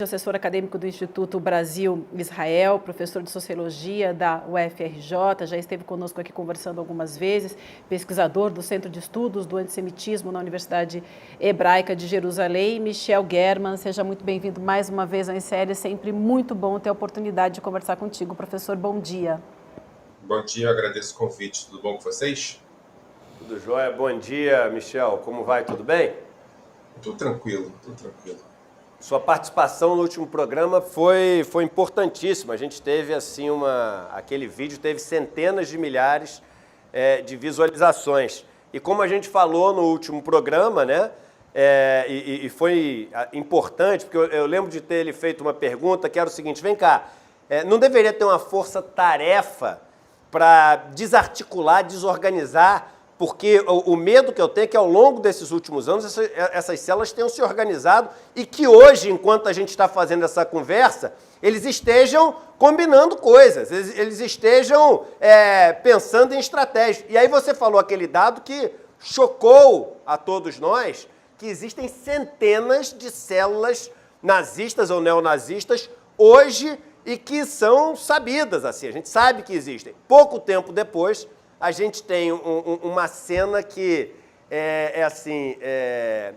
Assessor acadêmico do Instituto Brasil-Israel, professor de Sociologia da UFRJ, já esteve conosco aqui conversando algumas vezes, pesquisador do Centro de Estudos do Antissemitismo na Universidade Hebraica de Jerusalém. Michel German, seja muito bem-vindo mais uma vez ao INCL, é sempre muito bom ter a oportunidade de conversar contigo. Professor, bom dia. Bom dia, agradeço o convite, tudo bom com vocês? Tudo jóia, bom dia, Michel, como vai, tudo bem? Tudo tranquilo, tudo tranquilo. Sua participação no último programa foi importantíssima. A gente teve assim aquele vídeo teve centenas de milhares de visualizações. E como a gente falou no último programa, né? E foi importante, porque eu lembro de ter ele feito uma pergunta que era o seguinte: vem cá, não deveria ter uma força-tarefa para desarticular, desorganizar? Porque o medo que eu tenho é que ao longo desses últimos anos essas células tenham se organizado e que hoje, enquanto a gente está fazendo essa conversa, eles estejam combinando coisas, eles estejam pensando em estratégias. E aí você falou aquele dado que chocou a todos nós, que existem centenas de células nazistas ou neonazistas hoje e que são sabidas, assim, a gente sabe que existem. Pouco tempo depois, a gente tem uma cena que é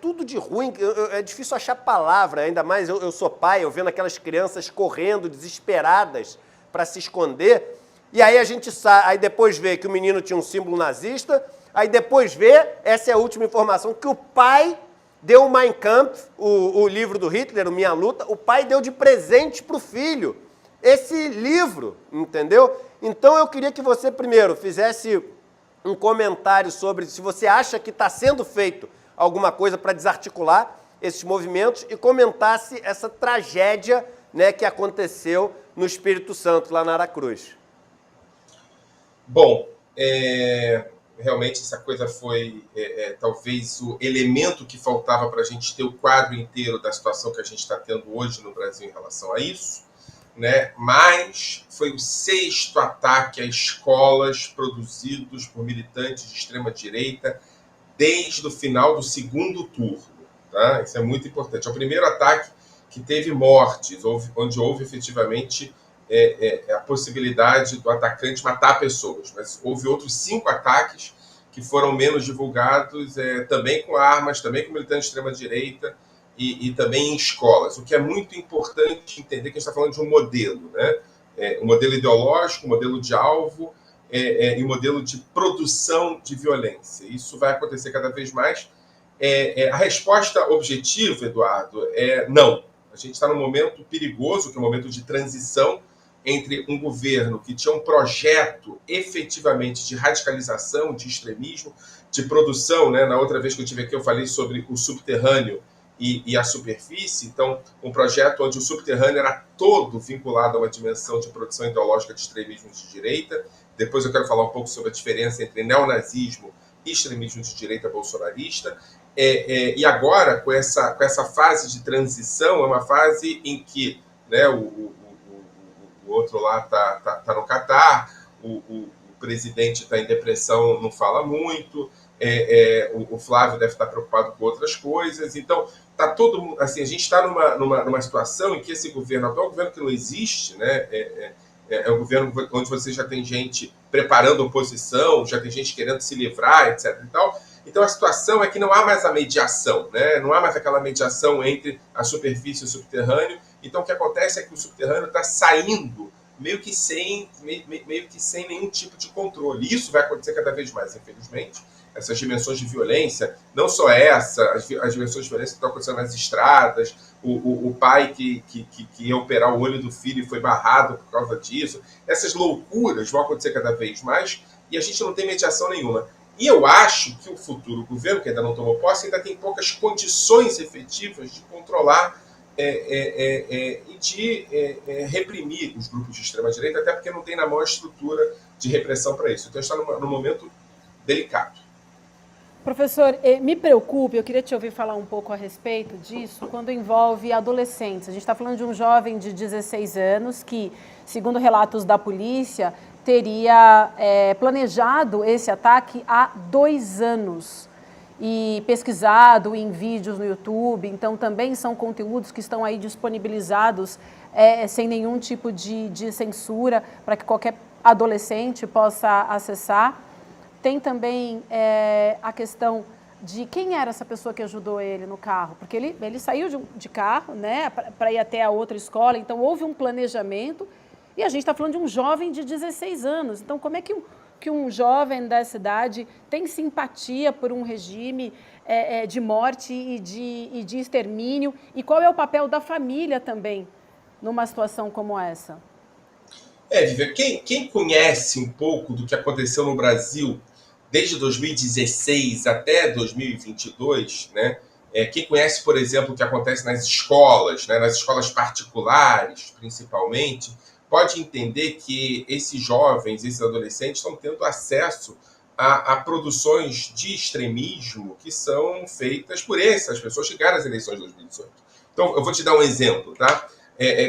tudo de ruim, é difícil achar palavra, ainda mais eu sou pai, eu vendo aquelas crianças correndo, desesperadas para se esconder, e aí a gente aí depois vê que o menino tinha um símbolo nazista, aí depois vê, essa é a última informação, que o pai deu o Mein Kampf, o livro do Hitler, o Minha Luta, o pai deu de presente para o filho esse livro, entendeu? Então eu queria que você primeiro fizesse um comentário sobre se você acha que está sendo feito alguma coisa para desarticular esses movimentos e comentasse essa tragédia, né, que aconteceu no Espírito Santo, lá na Aracruz. Bom, realmente essa coisa foi talvez o elemento que faltava para a gente ter o quadro inteiro da situação que a gente está tendo hoje no Brasil em relação a isso. Né? Mas foi o 6º ataque a escolas produzidos por militantes de extrema-direita desde o final do 2º turno. Tá? Isso é muito importante. É o primeiro ataque que teve mortes, onde houve efetivamente a possibilidade do atacante matar pessoas. Mas houve outros 5 ataques que foram menos divulgados, também com armas, também com militantes de extrema-direita, e também em escolas, o que é muito importante entender que a gente está falando de um modelo, né? Um modelo ideológico, um modelo de alvo e um modelo de produção de violência. Isso vai acontecer cada vez mais. A resposta objetiva, Eduardo, é não. A gente está num momento perigoso, que é um momento de transição entre um governo que tinha um projeto efetivamente de radicalização, de extremismo, de produção, né? Na outra vez que eu estive aqui eu falei sobre o subterrâneo e a superfície, então um projeto onde o subterrâneo era todo vinculado a uma dimensão de produção ideológica de extremismo de direita. Depois eu quero falar um pouco sobre a diferença entre neonazismo e extremismo de direita bolsonarista. E agora, com essa fase de transição, é uma fase em que, né, o outro lá tá no Catar, o presidente está em depressão, não fala muito, o Flávio deve estar preocupado com outras coisas, então tá todo assim, a gente está numa situação em que esse governo atual, um governo que não existe, né, é um governo onde você já tem gente preparando oposição, já tem gente querendo se livrar, etc. e tal. Então a situação é que não há mais a mediação, né? Não há mais aquela mediação entre a superfície e o subterrâneo. Então o que acontece é que o subterrâneo está saindo meio que sem nenhum tipo de controle. Isso vai acontecer cada vez mais, infelizmente. Essas dimensões de violência, não só as dimensões de violência que estão acontecendo nas estradas, o pai que ia operar o olho do filho e foi barrado por causa disso, essas loucuras vão acontecer cada vez mais e a gente não tem mediação nenhuma. E eu acho que o futuro governo, que ainda não tomou posse, ainda tem poucas condições efetivas de controlar e de reprimir os grupos de extrema-direita, até porque não tem na mão a estrutura de repressão para isso. Então está num momento delicado. Professor, me preocupa, eu queria te ouvir falar um pouco a respeito disso, quando envolve adolescentes. A gente está falando de um jovem de 16 anos que, segundo relatos da polícia, teria planejado esse ataque há 2 anos. e pesquisado em vídeos no YouTube, então também são conteúdos que estão aí disponibilizados sem nenhum tipo de censura para que qualquer adolescente possa acessar. Tem também a questão de quem era essa pessoa que ajudou ele no carro, porque ele saiu de carro, né, para ir até a outra escola, então houve um planejamento e a gente está falando de um jovem de 16 anos, então como é que um jovem dessa idade tem simpatia por um regime de morte e de extermínio, e qual é o papel da família também numa situação como essa? Vivian, quem conhece um pouco do que aconteceu no Brasil desde 2016 até 2022, né? Quem conhece, por exemplo, o que acontece nas escolas, né, nas escolas particulares, principalmente, pode entender que esses jovens, esses adolescentes estão tendo acesso a produções de extremismo que são feitas por essas pessoas que ganharam as eleições de 2018. Então, eu vou te dar um exemplo, tá?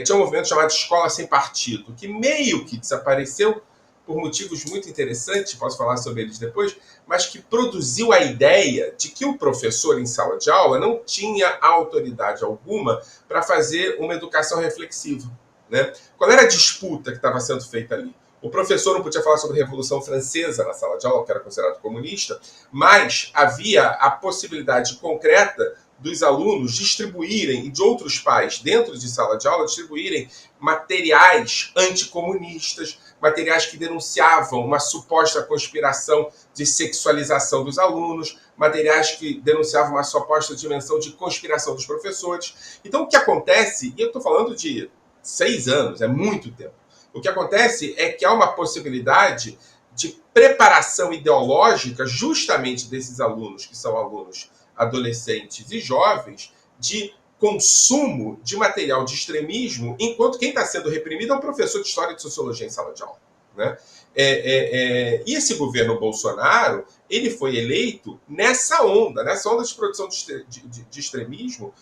Tinha um movimento chamado Escola Sem Partido, que meio que desapareceu por motivos muito interessantes, posso falar sobre eles depois, mas que produziu a ideia de que o professor em sala de aula não tinha autoridade alguma para fazer uma educação reflexiva, né? Qual era a disputa que estava sendo feita ali? O professor não podia falar sobre a Revolução Francesa na sala de aula, que era considerado comunista, mas havia a possibilidade concreta dos alunos distribuírem, e de outros pais dentro de sala de aula, distribuírem materiais anticomunistas, materiais que denunciavam uma suposta conspiração de sexualização dos alunos, materiais que denunciavam uma suposta dimensão de conspiração dos professores. Então, o que acontece, e eu estou falando de 6 anos, é muito tempo, o que acontece é que há uma possibilidade de preparação ideológica justamente desses alunos, que são alunos adolescentes e jovens, de consumo de material de extremismo, enquanto quem está sendo reprimido é um professor de História e de Sociologia em sala de aula, né? E esse governo Bolsonaro, ele foi eleito nessa onda de produção de extremismo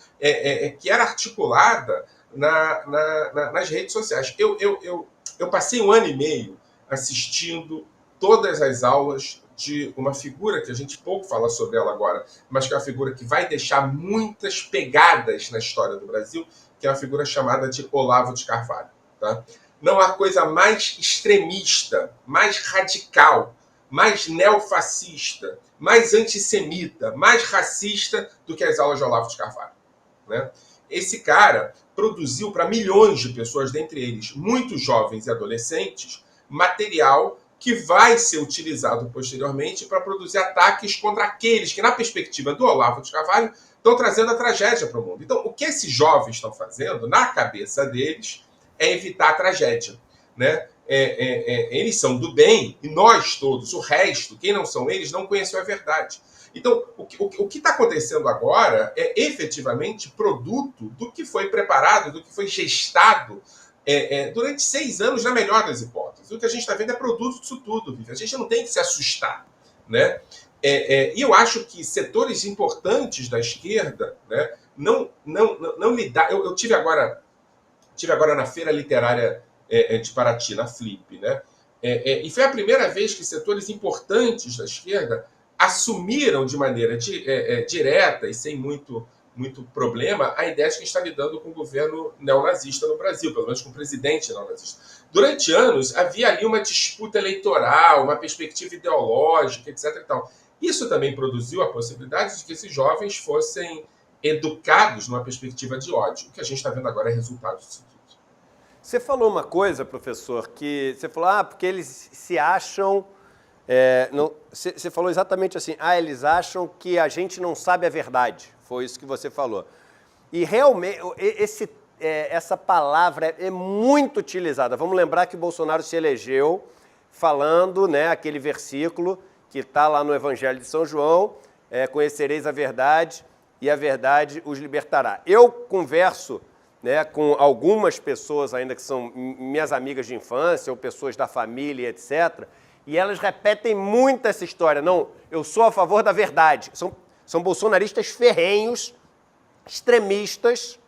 que era articulada nas redes sociais. Eu passei 1 ano e meio assistindo todas as aulas de uma figura que a gente pouco fala sobre ela agora, mas que é uma figura que vai deixar muitas pegadas na história do Brasil, que é uma figura chamada de Olavo de Carvalho. Tá? Não há coisa mais extremista, mais radical, mais neofascista, mais antissemita, mais racista do que as aulas de Olavo de Carvalho. Né? Esse cara produziu para milhões de pessoas, dentre eles muitos jovens e adolescentes, material que vai ser utilizado posteriormente para produzir ataques contra aqueles que, na perspectiva do Olavo de Carvalho, estão trazendo a tragédia para o mundo. Então, o que esses jovens estão fazendo, na cabeça deles, é evitar a tragédia. Né? Eles são do bem e nós todos, o resto, quem não são eles, não conheceu a verdade. Então, o que está acontecendo agora é efetivamente produto do que foi preparado, do que foi gestado durante 6 anos, na melhor das hipóteses. O que a gente está vendo é produto disso tudo, Vivi. A gente não tem que se assustar. Né? E eu acho que setores importantes da esquerda, né, não lidar. Eu tive agora na Feira Literária de Paraty, na Flip, né? E foi a primeira vez que setores importantes da esquerda assumiram de maneira direta e sem muito problema a ideia de que está lidando com o governo neonazista no Brasil, pelo menos com o presidente neonazista. Durante anos, havia ali uma disputa eleitoral, uma perspectiva ideológica, etc. E tal. Isso também produziu a possibilidade de que esses jovens fossem educados numa perspectiva de ódio. O que a gente está vendo agora é resultado disso tudo. Você falou uma coisa, professor, que você falou, porque eles se acham... você falou exatamente assim, eles acham que a gente não sabe a verdade. Foi isso que você falou. E realmente, essa palavra é muito utilizada. Vamos lembrar que o Bolsonaro se elegeu falando, né, aquele versículo que está lá no Evangelho de São João, conhecereis a verdade e a verdade os libertará. Eu converso, né, com algumas pessoas ainda que são minhas amigas de infância ou pessoas da família, etc., e elas repetem muito essa história. Não, eu sou a favor da verdade. São bolsonaristas ferrenhos, extremistas,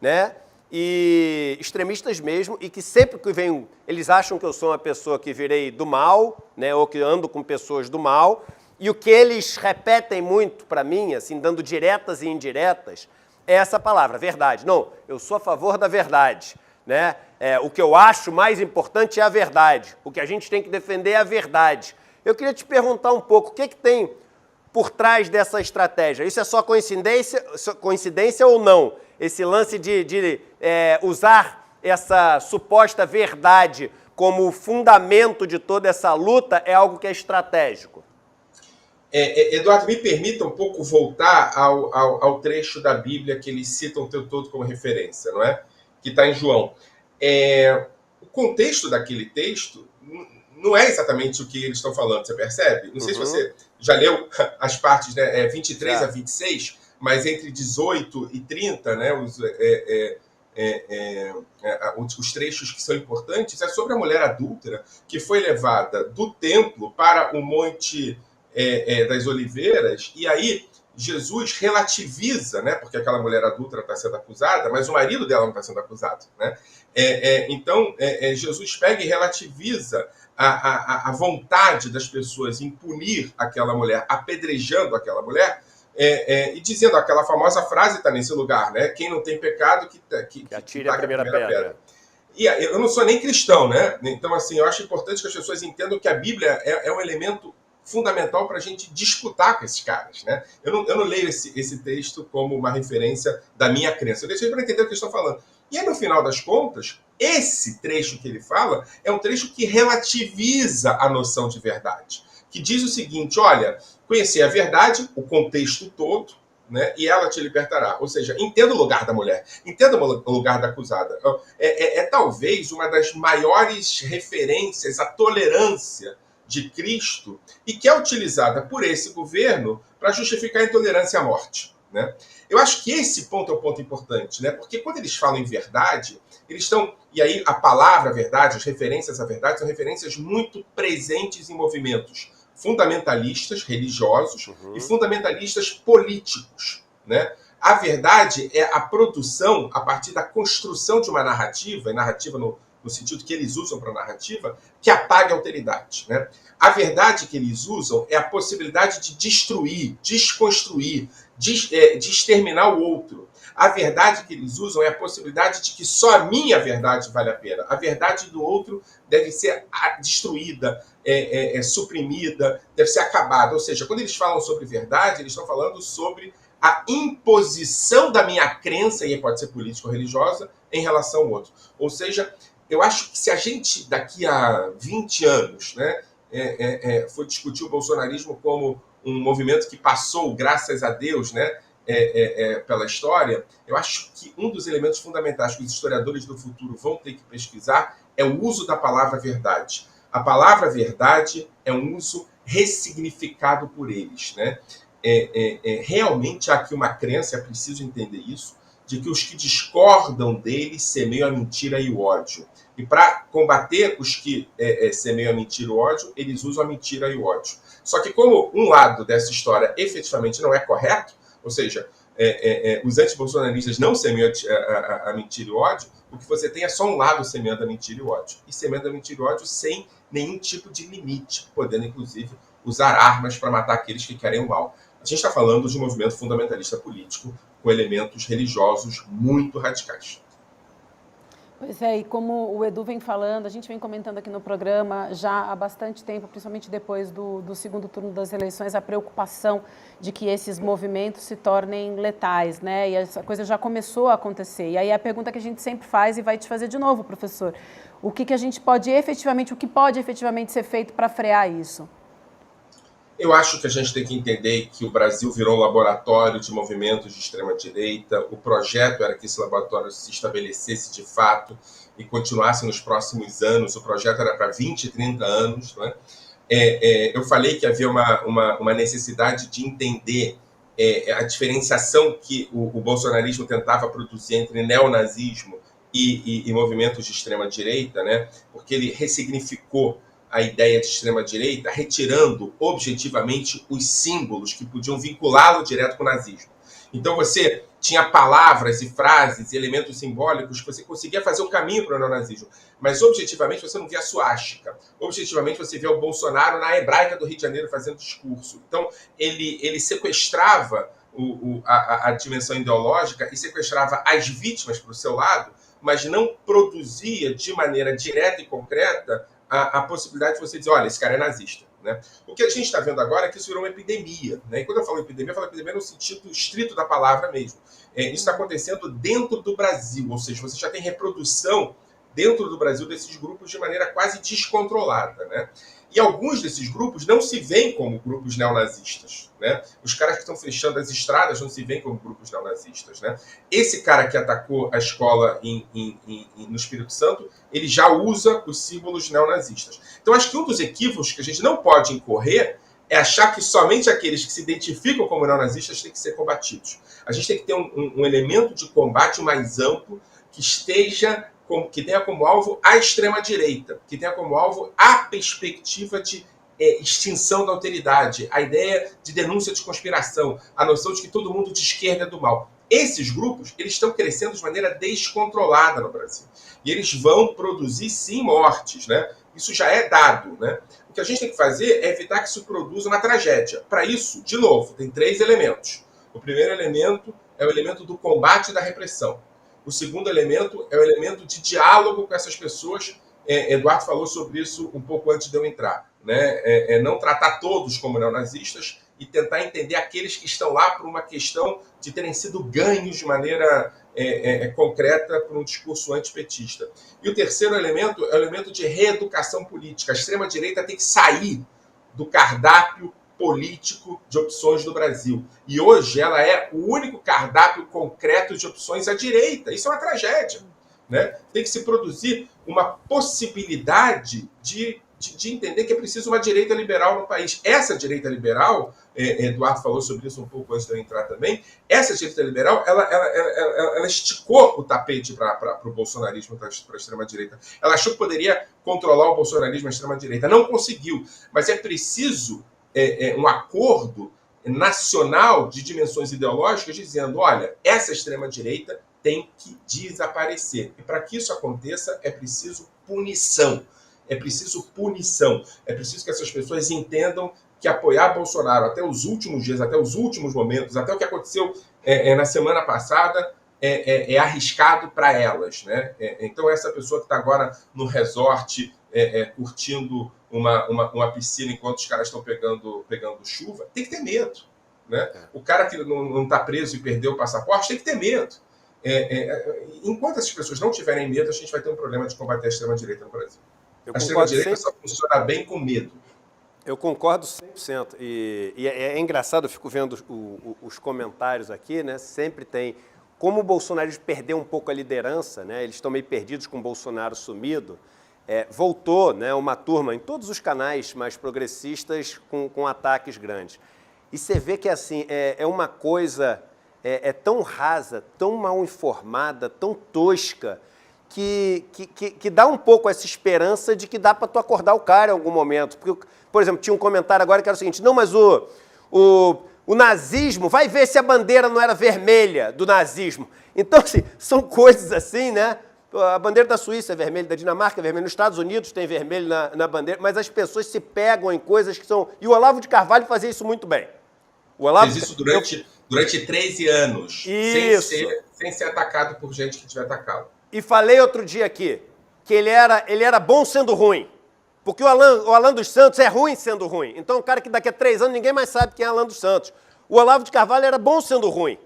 né? E extremistas mesmo, e que sempre que vem, eles acham que eu sou uma pessoa que virei do mal, né? Ou que ando com pessoas do mal, E o que eles repetem muito para mim, assim, dando diretas e indiretas, é essa palavra, verdade. Não, eu sou a favor da verdade, né? O que eu acho mais importante é a verdade. O que a gente tem que defender é a verdade. Eu queria te perguntar um pouco, o que tem por trás dessa estratégia? Isso é só coincidência ou não? Esse lance de usar essa suposta verdade como fundamento de toda essa luta é algo que é estratégico. Eduardo, me permita um pouco voltar ao trecho da Bíblia que eles citam o tempo todo como referência, não é? Que está em João. O contexto daquele texto não é exatamente o que eles estão falando, você percebe? Não sei se você já leu as partes, né, 23 a 26, mas entre 18 e 30, né, os trechos que são importantes, é sobre a mulher adúltera que foi levada do templo para o Monte das Oliveiras, e aí Jesus relativiza, né, porque aquela mulher adúltera está sendo acusada, mas o marido dela não está sendo acusado, né? Então, Jesus pega e relativiza a vontade das pessoas em punir aquela mulher, apedrejando aquela mulher, e dizendo aquela famosa frase está nesse lugar, né? Quem não tem pecado, que atire a primeira pedra. E eu não sou nem cristão, né? Então, assim, eu acho importante que as pessoas entendam que a Bíblia é um elemento fundamental para a gente disputar com esses caras, né? Eu não leio esse texto como uma referência da minha crença. Eu deixei para entender o que eles estão falando. E aí, no final das contas, esse trecho que ele fala é um trecho que relativiza a noção de verdade. Que diz o seguinte, olha, conhecer a verdade, o contexto todo, né, e ela te libertará. Ou seja, entenda o lugar da mulher, entenda o lugar da acusada. Talvez uma das maiores referências à tolerância de Cristo e que é utilizada por esse governo para justificar a intolerância à morte, né? Eu acho que esse ponto é um ponto importante, né? Porque quando eles falam em verdade, eles estão... E aí a palavra verdade, as referências à verdade, são referências muito presentes em movimentos fundamentalistas religiosos e fundamentalistas políticos, né? A verdade é a produção, a partir da construção de uma narrativa, e narrativa no sentido que eles usam para narrativa, que apague a alteridade, né? A verdade que eles usam é a possibilidade de destruir, desconstruir, de exterminar o outro. A verdade que eles usam é a possibilidade de que só a minha verdade vale a pena. A verdade do outro deve ser destruída, suprimida, deve ser acabada. Ou seja, quando eles falam sobre verdade, eles estão falando sobre a imposição da minha crença, e pode ser política ou religiosa, em relação ao outro. Ou seja, eu acho que se a gente, daqui a 20 anos, né, for discutir o bolsonarismo como um movimento que passou, graças a Deus, né, pela história, eu acho que um dos elementos fundamentais que os historiadores do futuro vão ter que pesquisar é o uso da palavra verdade. A palavra verdade é um uso ressignificado por eles, né? Realmente há aqui uma crença, é preciso entender isso, de que os que discordam dele semeiam a mentira e o ódio. E para combater os que semeiam a mentira e o ódio, eles usam a mentira e o ódio. Só que como um lado dessa história efetivamente não é correto, ou seja, os antibolsonaristas não semeiam a mentira e o ódio, o que você tem é só um lado semeando a mentira e o ódio. E semeando a mentira e o ódio sem nenhum tipo de limite, podendo inclusive usar armas para matar aqueles que querem o mal. A gente está falando de um movimento fundamentalista político com elementos religiosos muito radicais. Pois é, e como o Edu vem falando, a gente vem comentando aqui no programa já há bastante tempo, principalmente depois do segundo turno das eleições, a preocupação de que esses movimentos se tornem letais, né? E essa coisa já começou a acontecer. E aí a pergunta que a gente sempre faz e vai te fazer de novo, professor, o que a gente pode efetivamente, o que pode efetivamente ser feito para frear isso? Eu acho que a gente tem que entender que o Brasil virou um laboratório de movimentos de extrema-direita. O projeto era que esse laboratório se estabelecesse de fato e continuasse nos próximos anos. O projeto era para 20, 30 anos. Não é? Eu falei que havia uma necessidade de entender a diferenciação que o bolsonarismo tentava produzir entre neonazismo e movimentos de extrema-direita, né? Porque ele ressignificou a ideia de extrema-direita, retirando objetivamente os símbolos que podiam vinculá-lo direto com o nazismo. Então você tinha palavras e frases e elementos simbólicos que você conseguia fazer o caminho para o neonazismo. Mas, objetivamente, você não via a suástica. Objetivamente, você via o Bolsonaro na Hebraica do Rio de Janeiro fazendo discurso. Então, ele sequestrava a dimensão ideológica e sequestrava as vítimas para o seu lado, mas não produzia de maneira direta e concreta a possibilidade de você dizer, olha, esse cara é nazista. Né? O que a gente está vendo agora é que isso virou uma epidemia. Né? E quando eu falo epidemia no sentido estrito da palavra mesmo. Isso está acontecendo dentro do Brasil, ou seja, você já tem reprodução dentro do Brasil desses grupos de maneira quase descontrolada. Né? E alguns desses grupos não se veem como grupos neonazistas. Né? Os caras que estão fechando as estradas não se veem como grupos neonazistas. Né? Esse cara que atacou a escola no Espírito Santo, ele já usa os símbolos neonazistas. Então, acho que um dos equívocos que a gente não pode incorrer é achar que somente aqueles que se identificam como neonazistas têm que ser combatidos. A gente tem que ter um elemento de combate mais amplo que tenha como alvo a extrema-direita, que tenha como alvo a perspectiva de extinção da alteridade, a ideia de denúncia de conspiração, a noção de que todo mundo de esquerda é do mal. Esses grupos, eles estão crescendo de maneira descontrolada no Brasil. E eles vão produzir, sim, mortes. Né? Isso já é dado. Né? O que a gente tem que fazer é evitar que isso produza uma tragédia. Para isso, de novo, tem 3 elementos. O primeiro elemento é o elemento do combate e da repressão. O segundo elemento é o elemento de diálogo com essas pessoas. Eduardo falou sobre isso um pouco antes de eu entrar. Né? Não tratar todos como neonazistas e tentar entender aqueles que estão lá por uma questão de terem sido ganhos de maneira concreta por um discurso antipetista. E o terceiro elemento é o elemento de reeducação política. A extrema-direita tem que sair do cardápio político de opções do Brasil. E hoje ela é o único cardápio concreto de opções à direita. Isso é uma tragédia. Né? Tem que se produzir uma possibilidade de entender que é preciso uma direita liberal no país. Essa direita liberal, Eduardo falou sobre isso um pouco antes de eu entrar também, essa direita liberal, ela esticou o tapete para o bolsonarismo, para a extrema-direita. Ela achou que poderia controlar o bolsonarismo à extrema-direita. Não conseguiu. Mas é preciso um acordo nacional de dimensões ideológicas dizendo, olha, essa extrema-direita tem que desaparecer. E para que isso aconteça, é preciso punição. É preciso punição. É preciso que essas pessoas entendam que apoiar Bolsonaro até os últimos dias, até os últimos momentos, até o que aconteceu na semana passada, é arriscado para elas. Né? Então, essa pessoa que está agora no resort, curtindo uma piscina enquanto os caras estão pegando chuva, tem que ter medo. Né? O cara que não está preso e perdeu o passaporte tem que ter medo. Enquanto essas pessoas não tiverem medo, a gente vai ter um problema de combater a extrema-direita no Brasil. A extrema-direita só funciona bem com medo. Eu concordo 100%. E é engraçado, eu fico vendo os comentários aqui, né? Sempre tem... Como o bolsonarismo perdeu um pouco a liderança, né? Eles estão meio perdidos com o Bolsonaro sumido, voltou, né, uma turma em todos os canais mais progressistas com ataques grandes. E você vê que assim, é uma coisa tão rasa, tão mal informada, tão tosca, que dá um pouco essa esperança de que dá para tu acordar o cara em algum momento. Porque, por exemplo, tinha um comentário agora que era o seguinte, não, mas o nazismo, vai ver se a bandeira não era vermelha do nazismo. Então, assim, são coisas assim, né? A bandeira da Suíça é vermelha, da Dinamarca é vermelha, nos Estados Unidos tem vermelho na bandeira, mas as pessoas se pegam em coisas que são... E o Olavo de Carvalho fazia isso muito bem. O Olavo... Fez isso durante 13 anos, sem ser atacado por gente que tiver atacado. E falei outro dia aqui que ele era bom sendo ruim. Porque o Alan dos Santos é ruim sendo ruim. Então, um cara que daqui a 3 anos ninguém mais sabe quem é Alan dos Santos. O Olavo de Carvalho era bom sendo ruim.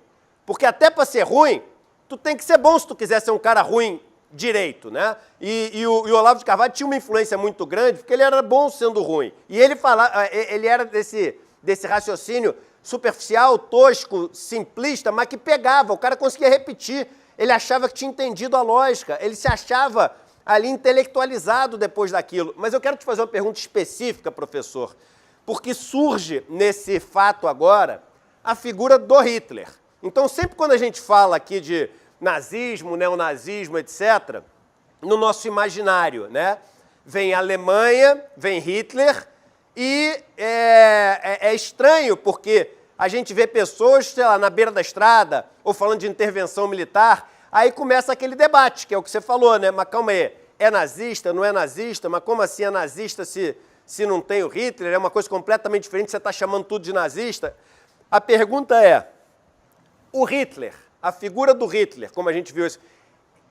Porque até para ser ruim, tu tem que ser bom se tu quiser ser um cara ruim direito, né? E o Olavo de Carvalho tinha uma influência muito grande porque ele era bom sendo ruim. E ele era desse raciocínio superficial, tosco, simplista, mas que pegava. O cara conseguia repetir. Ele achava que tinha entendido a lógica. Ele se achava ali intelectualizado depois daquilo. Mas eu quero te fazer uma pergunta específica, professor, porque surge nesse fato agora a figura do Hitler. Então, sempre quando a gente fala aqui de nazismo, neonazismo, etc., no nosso imaginário, né, vem a Alemanha, vem Hitler, e é estranho porque a gente vê pessoas, sei lá, na beira da estrada, ou falando de intervenção militar, aí começa aquele debate, que é o que você falou, né? Mas calma aí, é nazista, não é nazista? Mas como assim é nazista se não tem o Hitler? É uma coisa completamente diferente, você está chamando tudo de nazista? A pergunta é, o Hitler, a figura do Hitler, como a gente viu isso,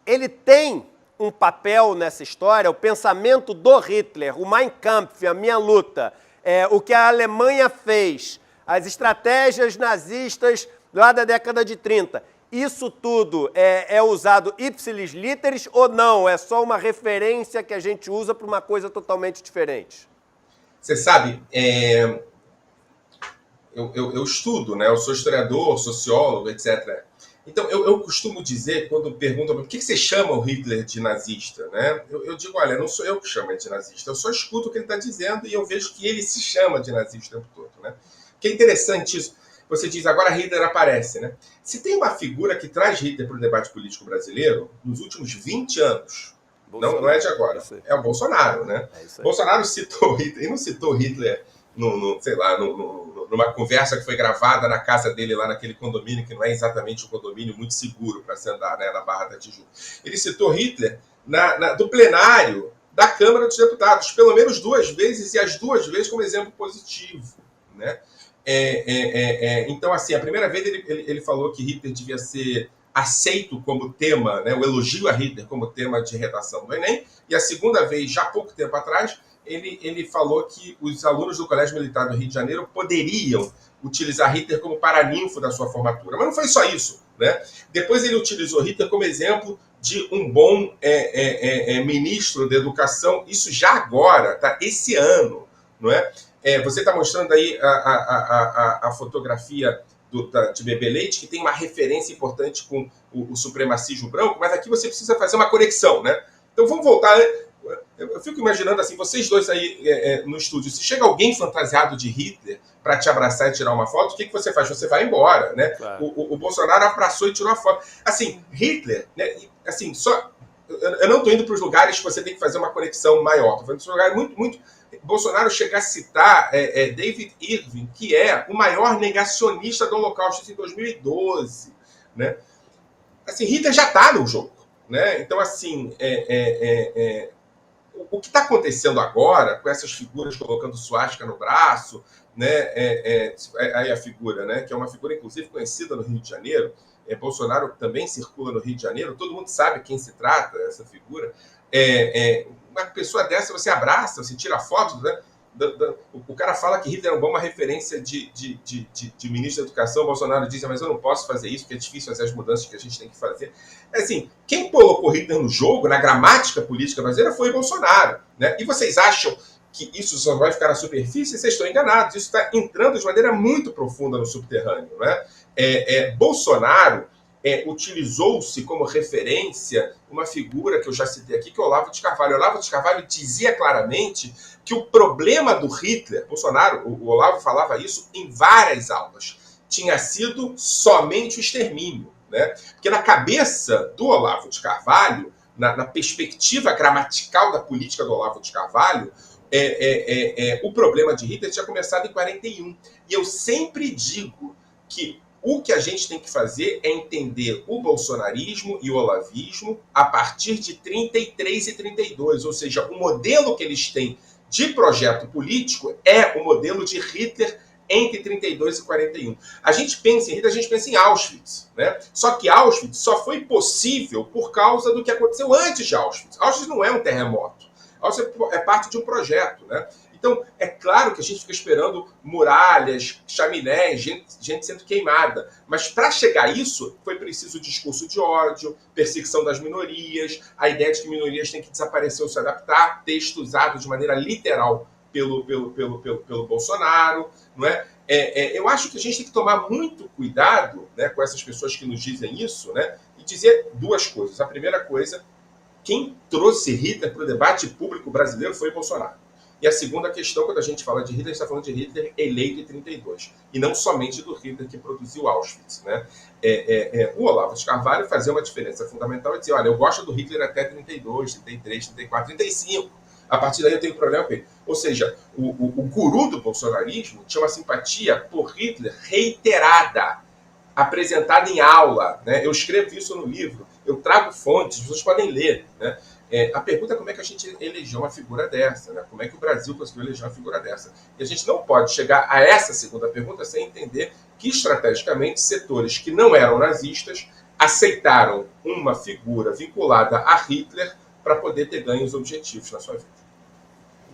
ele tem um papel nessa história, o pensamento do Hitler, o Mein Kampf, a minha luta, o que a Alemanha fez, as estratégias nazistas lá da década de 30, isso tudo é usado ipsilis literis ou não? É só uma referência que a gente usa para uma coisa totalmente diferente? Você sabe, eu estudo, né? Eu sou historiador, sociólogo, etc. Então, eu costumo dizer, quando perguntam por que você chama o Hitler de nazista, né? Eu digo, olha, não sou eu que chamo ele de nazista, eu só escuto o que ele está dizendo e eu vejo que ele se chama de nazista o tempo todo, né? Que é interessante isso. Você diz, agora Hitler aparece, né? Se tem uma figura que traz Hitler para o debate político brasileiro, nos últimos 20 anos, não é de agora, é o Bolsonaro, né? Bolsonaro citou Hitler, e não citou Hitler numa conversa que foi gravada na casa dele lá naquele condomínio, que não é exatamente um condomínio muito seguro para se andar, né, na Barra da Tijuca. Ele citou Hitler do plenário da Câmara dos Deputados, pelo menos 2 vezes, e as 2 vezes como exemplo positivo, né? Então, assim, a primeira vez ele falou que Hitler devia ser aceito como tema, né, o elogio a Hitler como tema de redação do Enem, e a segunda vez, já há pouco tempo atrás, ele falou que os alunos do Colégio Militar do Rio de Janeiro poderiam utilizar Hitler como paraninfo da sua formatura. Mas não foi só isso, né? Depois ele utilizou Hitler como exemplo de um bom ministro da educação, isso já agora, tá? Esse ano, não é? Você está mostrando aí a fotografia de Bebê Leite, que tem uma referência importante com o supremacismo branco, mas aqui você precisa fazer uma conexão, né? Então vamos voltar. Eu fico imaginando assim, vocês dois aí no estúdio, se chega alguém fantasiado de Hitler para te abraçar e tirar uma foto, o que você faz? Você vai embora, né? Claro. O Bolsonaro abraçou e tirou a foto. Assim, Hitler, né, assim, eu não estou indo para os lugares que você tem que fazer uma conexão maior. Estou falando para lugares muito... Bolsonaro chega a citar David Irving, que é o maior negacionista do Holocausto em 2012, né? Assim, Hitler já está no jogo, né? Então, assim, o que está acontecendo agora, com essas figuras colocando suástica no braço, né? Aí a figura, né? Que é uma figura, inclusive, conhecida no Rio de Janeiro. Bolsonaro também circula no Rio de Janeiro, todo mundo sabe quem se trata, essa figura. Uma pessoa dessa, você abraça, você tira foto, né? O cara fala que Hitler é uma referência de ministro da Educação. Bolsonaro diz, mas eu não posso fazer isso, porque é difícil fazer as mudanças que a gente tem que fazer. Assim, quem colocou Hitler no jogo, na gramática política brasileira, foi Bolsonaro, né? E vocês acham que isso só vai ficar na superfície? Vocês estão enganados. Isso está entrando de maneira muito profunda no subterrâneo, né? Bolsonaro utilizou-se como referência uma figura que eu já citei aqui, que é o Olavo de Carvalho. O Olavo de Carvalho dizia claramente que o problema do Hitler, Bolsonaro, o Olavo falava isso em várias aulas, tinha sido somente o extermínio, né? Porque na cabeça do Olavo de Carvalho, na perspectiva gramatical da política do Olavo de Carvalho, o problema de Hitler tinha começado em 41. E eu sempre digo que o que a gente tem que fazer é entender o bolsonarismo e o olavismo a partir de 33 e 32, ou seja, o modelo que eles têm de projeto político é o modelo de Hitler entre 32 e 41. A gente pensa em Hitler, a gente pensa em Auschwitz, né? Só que Auschwitz só foi possível por causa do que aconteceu antes de Auschwitz. Auschwitz não é um terremoto. Auschwitz é parte de um projeto, né? Então, é claro que a gente fica esperando muralhas, chaminés, gente sendo queimada. Mas para chegar a isso, foi preciso discurso de ódio, perseguição das minorias, a ideia de que minorias têm que desaparecer ou se adaptar, texto usado de maneira literal pelo Bolsonaro, não é? Eu acho que a gente tem que tomar muito cuidado, né, com essas pessoas que nos dizem isso, né, e dizer 2 coisas. A primeira coisa, quem trouxe Hitler para o debate público brasileiro foi Bolsonaro. E a segunda questão, quando a gente fala de Hitler, a gente está falando de Hitler eleito em 32. E não somente do Hitler que produziu Auschwitz, né? O Olavo de Carvalho fazia uma diferença fundamental e dizia, olha, eu gosto do Hitler até 32, 33, 34, 35. a partir daí eu tenho problema com ele. Ou seja, o guru do bolsonarismo tinha uma simpatia por Hitler reiterada, apresentada em aula, né? Eu escrevo isso no livro, eu trago fontes, as pessoas podem ler, né? A pergunta é como é que a gente elegeu uma figura dessa, né? Como é que o Brasil conseguiu eleger uma figura dessa? E a gente não pode chegar a essa segunda pergunta sem entender que, estrategicamente, setores que não eram nazistas aceitaram uma figura vinculada a Hitler para poder ter ganhos objetivos na sua vida.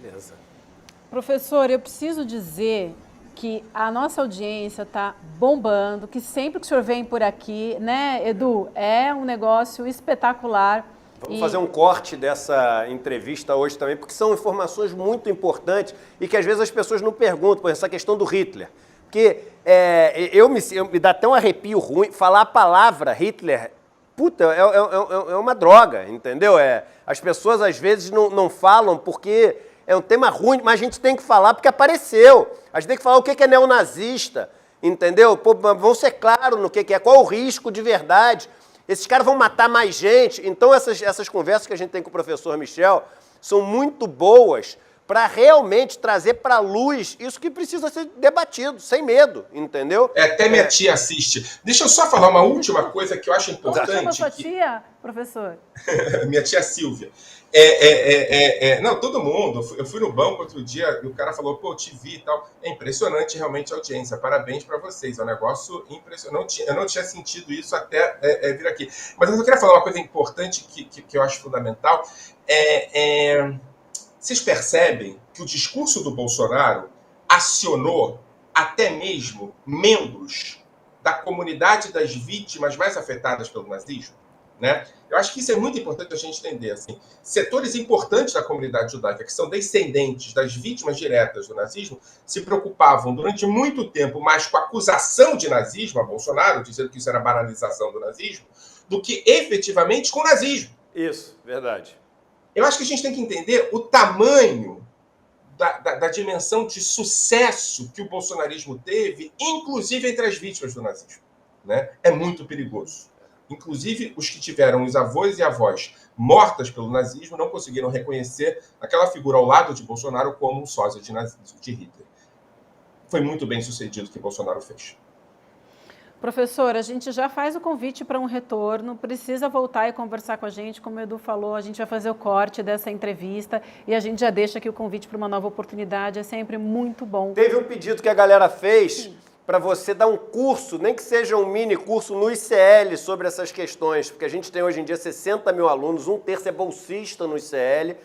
Beleza. Professor, eu preciso dizer que a nossa audiência está bombando, que sempre que o senhor vem por aqui, né, Edu, é um negócio espetacular. Vamos fazer um corte dessa entrevista hoje também, porque são informações muito importantes e que às vezes as pessoas não perguntam, por essa questão do Hitler. Porque me dá até um arrepio ruim, falar a palavra Hitler, puta, é uma droga, entendeu? As pessoas às vezes não falam porque é um tema ruim, mas a gente tem que falar porque apareceu. A gente tem que falar o que é neonazista, entendeu? Pô, vamos ser claros no que é, qual o risco de verdade. Esses caras vão matar mais gente. Então, essas conversas que a gente tem com o professor Michel são muito boas para realmente trazer para a luz isso que precisa ser debatido, sem medo, entendeu? Até minha tia assiste. Deixa eu só falar uma última coisa que eu acho importante. Como chama sua tia, professor? Minha tia Silvia. Não, todo mundo. Eu fui no banco outro dia e o cara falou, pô, te vi e tal. É impressionante realmente a audiência. Parabéns para vocês. É um negócio impressionante. Eu não tinha sentido isso até vir aqui. Mas eu queria falar uma coisa importante que eu acho fundamental. Vocês percebem que o discurso do Bolsonaro acionou até mesmo membros da comunidade das vítimas mais afetadas pelo nazismo? Né? Eu acho que isso é muito importante a gente entender. Assim, setores importantes da comunidade judaica, que são descendentes das vítimas diretas do nazismo, se preocupavam durante muito tempo mais com a acusação de nazismo a Bolsonaro, dizendo que isso era banalização do nazismo, do que efetivamente com o nazismo. Isso, verdade. Eu acho que a gente tem que entender o tamanho da dimensão de sucesso que o bolsonarismo teve, inclusive entre as vítimas do nazismo. Né? É muito perigoso. Inclusive, os que tiveram os avós e avós mortas pelo nazismo não conseguiram reconhecer aquela figura ao lado de Bolsonaro como um sósia de Hitler. Foi muito bem sucedido o que Bolsonaro fez. Professor, a gente já faz o convite para um retorno, precisa voltar e conversar com a gente, como o Edu falou, a gente vai fazer o corte dessa entrevista e a gente já deixa aqui o convite para uma nova oportunidade, é sempre muito bom. Teve um pedido que a galera fez para você dar um curso, nem que seja um mini curso no ICL sobre essas questões, porque a gente tem hoje em dia 60 mil alunos, 1/3 é bolsista no ICL,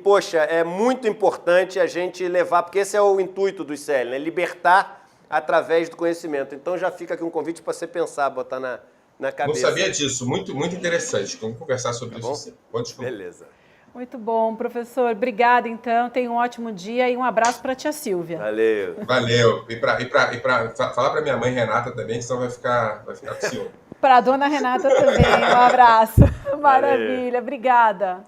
poxa, é muito importante a gente levar, porque esse é o intuito do ICL, né? Libertar através do conhecimento. Então já fica aqui um convite para você pensar, botar na cabeça. Não sabia disso, muito, muito interessante. Vamos conversar sobre isso. Beleza. Muito bom, professor. Obrigada, então. Tenha um ótimo dia e um abraço para a tia Silvia. Valeu. Valeu. E para falar para minha mãe Renata também, senão vai ficar com ciúme. Para a dona Renata também, um abraço. Maravilha, obrigada.